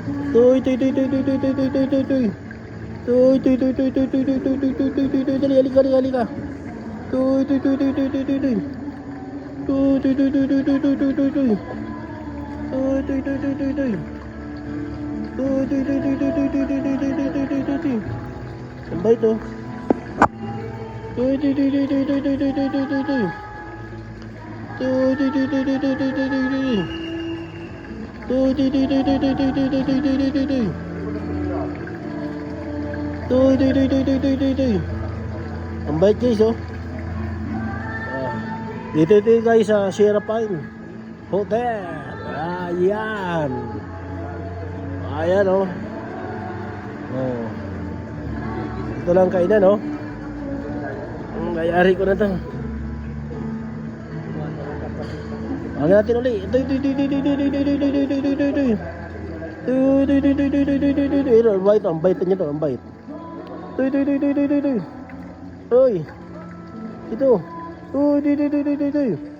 Tuy, tuy, tuy, tuy, tuy, tuy, tuy, tuy, tuy, tuy, tuy. Tuy, tuy, tuy, tuy, tuy, tuy, tuy, tuy, tuy, tuy, tuy, tuy, tuy, dali, halika, halika, halika. Tuy, tuy, tuy, tuy, tuy, tuy, tuy, tuy. Tuy, tuy, tuy, tuy, tuy, tuy, tuy, tuy, tuy, tuy. Tuy, tuy, tuy, tuy, tuy, tuy. Tuy, tuy, tuy, tuy, tuy, tuy, tuy, tuy, tuy, tuy, tuy, tuy, tuy, tuy. Ang bait oh. Tuy, tuy, tuy, tuy, tuy, tuy, tuy, tuy, tuy, tuy, tuy, tuy. Tuy, tuy, tuy, tuy, tuy, tuy, tuy, tuy, tuy, tuy. Tuy, tuy, tuy, tuy, tuy, tuy, tuy, tuy, tuy, tuy, tuy, tuy. Tuy, tuy, tuy, tuy, tuy, tuy, tuy, tuy. Ang bait guys oh. Dito guys sa Sierra Pine Hotel. Ayan. Ayan oh. Oh. Ito lang kainan oh. Mayari ko na to. Huwag natin ulit. Ito. Ang bait. Ang bait niya to. Ang bait. Uy. Ito. Uy.